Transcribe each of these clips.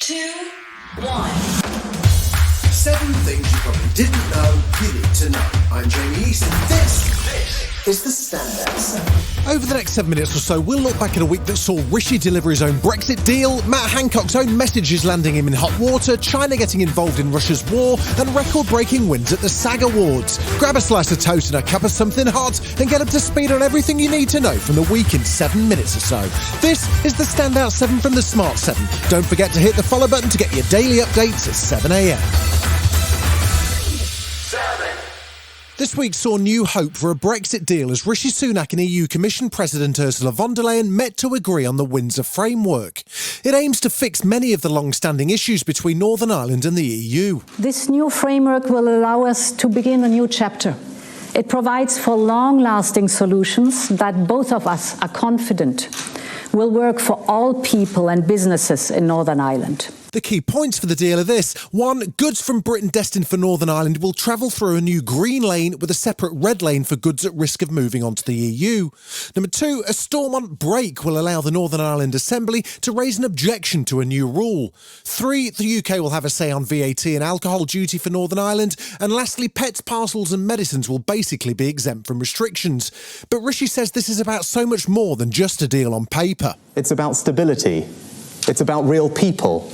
2, 1. 7 things you probably didn't know you need to know. I'm Jamie East, and this is the Standout 7. Over the next 7 minutes or so, we'll look back at a week that saw Rishi deliver his own Brexit deal, Matt Hancock's own messages landing him in hot water, China getting involved in Russia's war, and record-breaking wins at the SAG Awards. Grab a slice of toast and a cup of something hot, and get up to speed on everything you need to know from the week in 7 minutes or so. This is the Standout 7 from the Smart 7. Don't forget to hit the follow button to get your daily updates at 7 a.m. This week saw new hope for a Brexit deal as Rishi Sunak and EU Commission President Ursula von der Leyen met to agree on the Windsor Framework. It aims to fix many of the long-standing issues between Northern Ireland and the EU. This new framework will allow us to begin a new chapter. It provides for long-lasting solutions that both of us are confident will work for all people and businesses in Northern Ireland. The key points for the deal are this. 1. Goods from Britain destined for Northern Ireland will travel through a new green lane with a separate red lane for goods at risk of moving on to the EU. 2. A Stormont break will allow the Northern Ireland Assembly to raise an objection to a new rule. 3. The UK will have a say on VAT and alcohol duty for Northern Ireland. And lastly, pets, parcels and medicines will basically be exempt from restrictions. But Rishi says this is about so much more than just a deal on paper. It's about stability. It's about real people.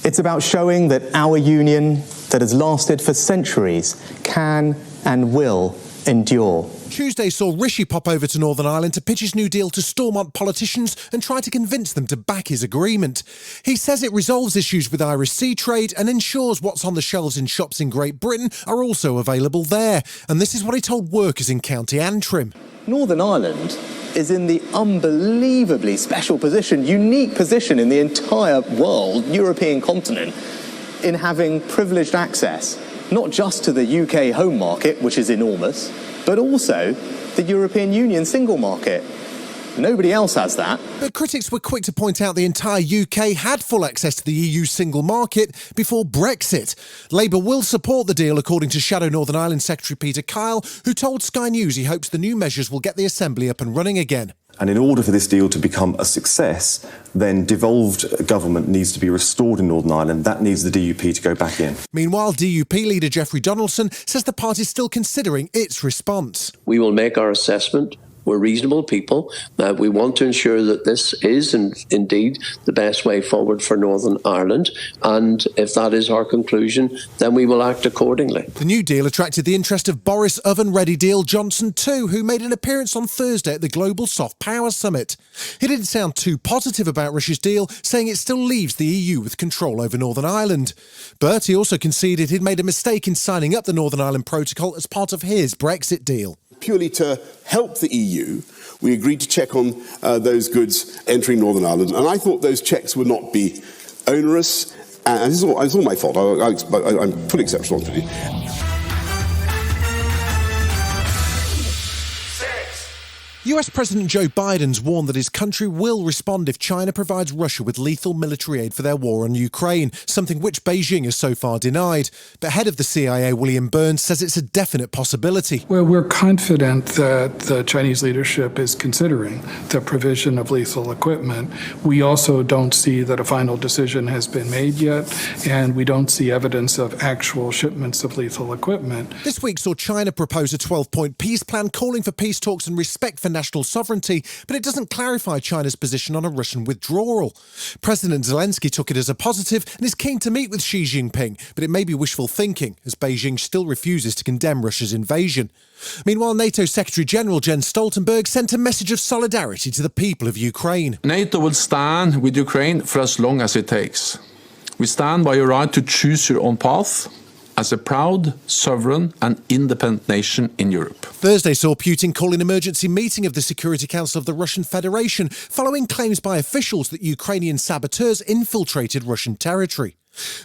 It's about showing that our union, that has lasted for centuries, can and will endure. Tuesday saw Rishi pop over to Northern Ireland to pitch his new deal to Stormont politicians and try to convince them to back his agreement. He says it resolves issues with Irish sea trade and ensures what's on the shelves in shops in Great Britain are also available there. And this is what he told workers in County Antrim. Northern Ireland is in the unbelievably special position, unique position in the entire world, European continent, in having privileged access, not just to the UK home market, which is enormous, but also the European Union single market. Nobody else has that. But critics were quick to point out the entire UK had full access to the EU single market before Brexit. Labour will support the deal, according to Shadow Northern Ireland Secretary Peter Kyle, who told Sky News he hopes the new measures will get the Assembly up and running again. And in order for this deal to become a success, then devolved government needs to be restored in Northern Ireland. That needs the DUP to go back in. Meanwhile, DUP leader Geoffrey Donaldson says the party's still considering its response. We will make our assessment. We're reasonable people. We want to ensure that this is indeed the best way forward for Northern Ireland. And if that is our conclusion, then we will act accordingly. The new deal attracted the interest of Boris Oven-Ready Deal Johnson too, who made an appearance on Thursday at the Global Soft Power Summit. He didn't sound too positive about Rishi's deal, saying it still leaves the EU with control over Northern Ireland. But he also conceded he'd made a mistake in signing up the Northern Ireland Protocol as part of his Brexit deal. Purely to help the EU, we agreed to check on those goods entering Northern Ireland, and I thought those checks would not be onerous, and it's all my fault. I'm fully accept responsibility. US President Joe Biden's warned that his country will respond if China provides Russia with lethal military aid for their war on Ukraine, something which Beijing has so far denied. But head of the CIA, William Burns, says it's a definite possibility. Well, we're confident that the Chinese leadership is considering the provision of lethal equipment. We also don't see that a final decision has been made yet, and we don't see evidence of actual shipments of lethal equipment. This week saw China propose a 12-point peace plan calling for peace talks and respect for national sovereignty, but it doesn't clarify China's position on a Russian withdrawal. President Zelensky took it as a positive and is keen to meet with Xi Jinping, but it may be wishful thinking, as Beijing still refuses to condemn Russia's invasion. Meanwhile, NATO Secretary-General Jens Stoltenberg sent a message of solidarity to the people of Ukraine. NATO will stand with Ukraine for as long as it takes. We stand by your right to choose your own path, as a proud, sovereign and independent nation in Europe. Thursday saw Putin call an emergency meeting of the Security Council of the Russian Federation following claims by officials that Ukrainian saboteurs infiltrated Russian territory.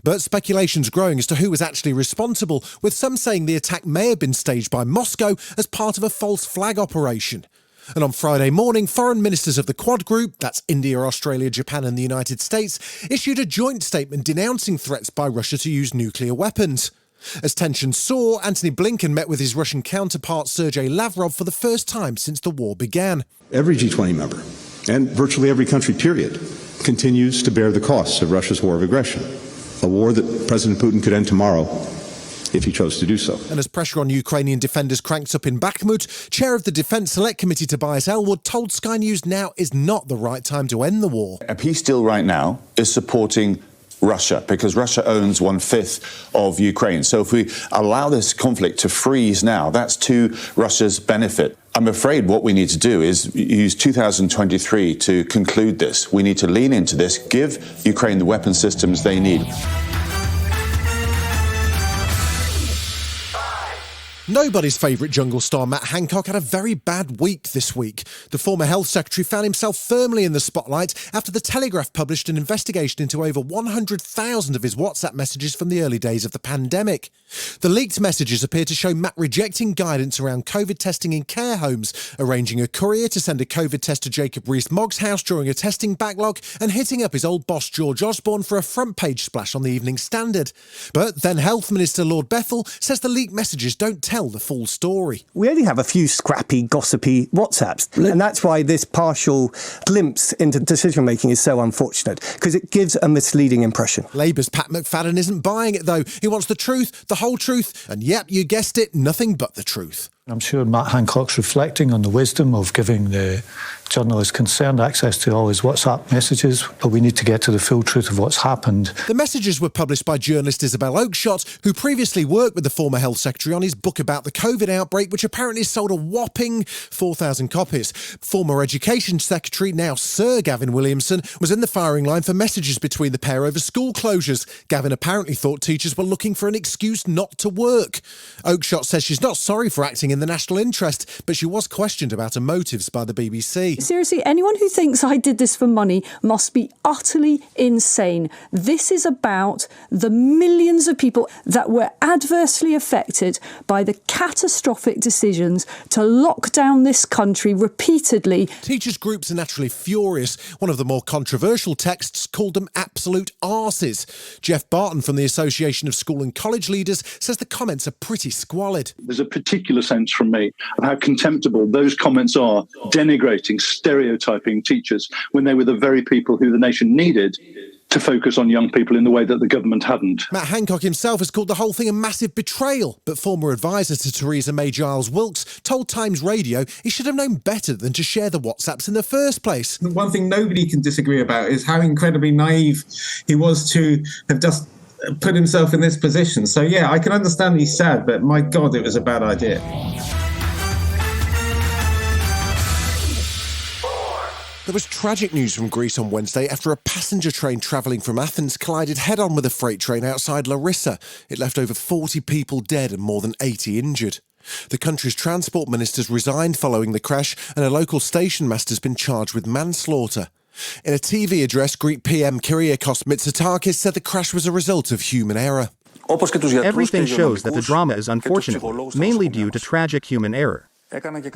But speculation's growing as to who was actually responsible, with some saying the attack may have been staged by Moscow as part of a false flag operation. And on Friday morning, foreign ministers of the Quad Group, that's India, Australia, Japan and the United States, issued a joint statement denouncing threats by Russia to use nuclear weapons. As tensions soar, Antony Blinken met with his Russian counterpart Sergei Lavrov for the first time since the war began. Every G20 member, and virtually every country, period, continues to bear the costs of Russia's war of aggression, a war that President Putin could end tomorrow if he chose to do so. And as pressure on Ukrainian defenders cranks up in Bakhmut, chair of the Defence Select Committee Tobias Ellwood told Sky News now is not the right time to end the war. A peace deal right now is supporting Russia, because Russia owns 1/5 of Ukraine. So if we allow this conflict to freeze now, that's to Russia's benefit. I'm afraid what we need to do is use 2023 to conclude this. We need to lean into this, give Ukraine the weapon systems they need. Nobody's favourite jungle star Matt Hancock had a very bad week this week. The former health secretary found himself firmly in the spotlight after the Telegraph published an investigation into over 100,000 of his WhatsApp messages from the early days of the pandemic. The leaked messages appear to show Matt rejecting guidance around COVID testing in care homes, arranging a courier to send a COVID test to Jacob Rees-Mogg's house during a testing backlog, and hitting up his old boss George Osborne for a front-page splash on the Evening Standard. But then Health Minister Lord Bethell says the leaked messages don't tell the full story. We only have a few scrappy, gossipy WhatsApps, and that's why this partial glimpse into decision-making is so unfortunate, because it gives a misleading impression. Labour's Pat McFadden isn't buying it, though. He wants the truth, the whole truth, and yep, you guessed it, nothing but the truth. I'm sure Matt Hancock's reflecting on the wisdom of giving the journalists concerned access to all his WhatsApp messages, but we need to get to the full truth of what's happened. The messages were published by journalist Isabel Oakeshott, who previously worked with the former health secretary on his book about the COVID outbreak, which apparently sold a whopping 4,000 copies. Former Education Secretary, now Sir Gavin Williamson, was in the firing line for messages between the pair over school closures. Gavin apparently thought teachers were looking for an excuse not to work. Oakeshott says she's not sorry for acting in the national interest, but she was questioned about her motives by the BBC. Seriously, anyone who thinks I did this for money must be utterly insane. This is about the millions of people that were adversely affected by the catastrophic decisions to lock down this country repeatedly. Teachers' groups are naturally furious. One of the more controversial texts called them absolute arses. Jeff Barton from the Association of School and College Leaders says the comments are pretty squalid. There's a particular sense from me of how contemptible those comments are, denigrating, stereotyping teachers when they were the very people who the nation needed to focus on young people in the way that the government hadn't. Matt Hancock himself has called the whole thing a massive betrayal, but former advisor to Theresa May Giles Wilkes told Times Radio he should have known better than to share the WhatsApps in the first place. The one thing nobody can disagree about is how incredibly naive he was to have just put himself in this position. So yeah, I can understand he's sad, but my God, it was a bad idea. There was tragic news from Greece on Wednesday after a passenger train travelling from Athens collided head-on with a freight train outside Larissa. It left over 40 people dead and more than 80 injured. The country's transport minister's resigned following the crash, and a local station master's been charged with manslaughter. In a TV address, Greek PM Kyriakos Mitsotakis said the crash was a result of human error. Everything shows that the drama is unfortunate, mainly due to tragic human error.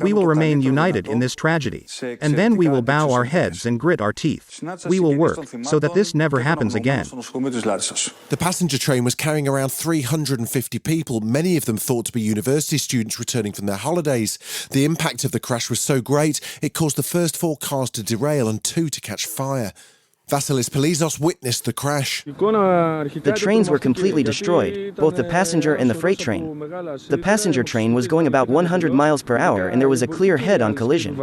We will remain united in this tragedy, and then we will bow our heads and grit our teeth. We will work so that this never happens again. The passenger train was carrying around 350 people, many of them thought to be university students returning from their holidays. The impact of the crash was so great, it caused the first 4 cars to derail and 2 to catch fire. Vasilis Pelizos witnessed the crash. The trains were completely destroyed, both the passenger and the freight train. The passenger train was going about 100 miles per hour and there was a clear head-on collision.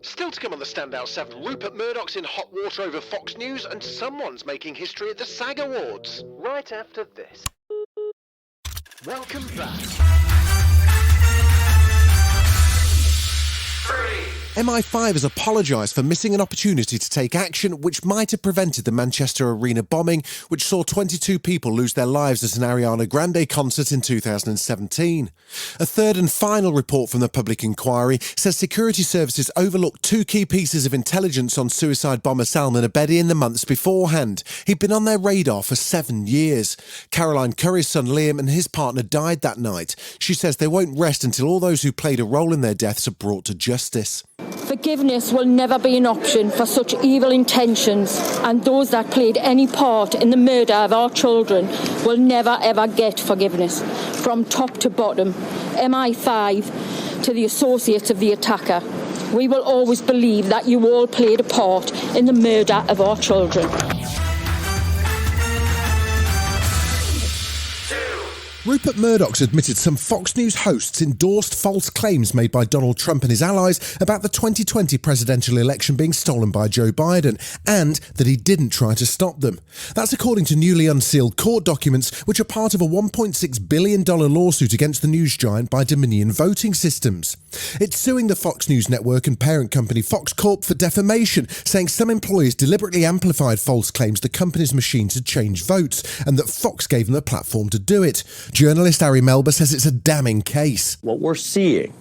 Still to come on the Standout 7, Rupert Murdoch's in hot water over Fox News and someone's making history at the SAG Awards. Right after this. Welcome back. MI5 has apologised for missing an opportunity to take action which might have prevented the Manchester Arena bombing, which saw 22 people lose their lives at an Ariana Grande concert in 2017. A third and final report from the public inquiry says security services overlooked 2 key pieces of intelligence on suicide bomber Salman Abedi in the months beforehand. He'd been on their radar for 7 years. Caroline Curry's son Liam and his partner died that night. She says they won't rest until all those who played a role in their deaths are brought to justice. Forgiveness will never be an option for such evil intentions, and those that played any part in the murder of our children will never ever get forgiveness. From top to bottom, MI5 to the associates of the attacker, we will always believe that you all played a part in the murder of our children. Rupert Murdoch's admitted some Fox News hosts endorsed false claims made by Donald Trump and his allies about the 2020 presidential election being stolen by Joe Biden, and that he didn't try to stop them. That's according to newly unsealed court documents, which are part of a $1.6 billion lawsuit against the news giant by Dominion Voting Systems. It's suing the Fox News network and parent company Fox Corp for defamation, saying some employees deliberately amplified false claims the company's machines had changed votes, and that Fox gave them a platform to do it. Journalist Ari Melba says it's a damning case. What we're seeing,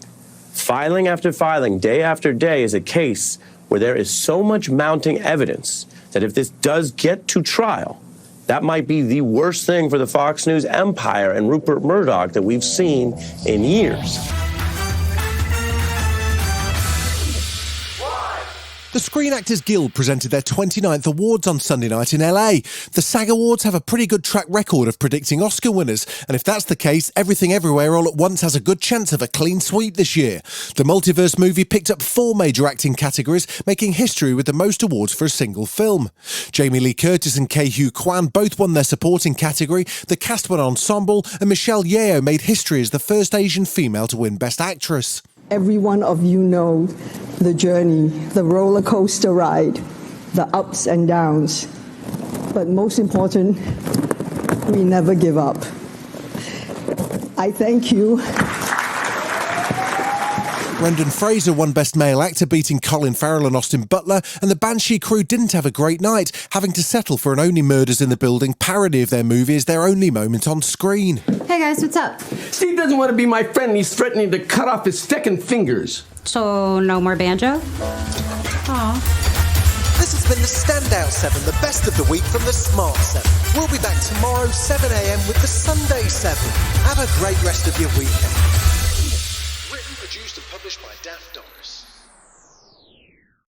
filing after filing, day after day, is a case where there is so much mounting evidence that if this does get to trial, that might be the worst thing for the Fox News empire and Rupert Murdoch that we've seen in years. The Screen Actors Guild presented their 29th awards on Sunday night in LA. The SAG Awards have a pretty good track record of predicting Oscar winners, and if that's the case, Everything Everywhere All at Once has a good chance of a clean sweep this year. The multiverse movie picked up 4 major acting categories, making history with the most awards for a single film. Jamie Lee Curtis and Ke-Huy Quan both won their supporting category, the cast won ensemble, and Michelle Yeoh made history as the first Asian female to win Best Actress. Every one of you know the journey, the roller coaster ride, the ups and downs. But most important, we never give up. I thank you. Brendan Fraser won Best Male Actor, beating Colin Farrell and Austin Butler, and the Banshee crew didn't have a great night, having to settle for an Only Murders in the Building parody of their movie as their only moment on screen. Hey guys, what's up? Steve doesn't want to be my friend and he's threatening to cut off his feckin' fingers. So, no more banjo? Aw. This has been the Standout 7, the best of the week from the Smart 7. We'll be back tomorrow, 7 a.m. with the Sunday 7. Have a great rest of your weekend. Written, produced and published by Daft Doris.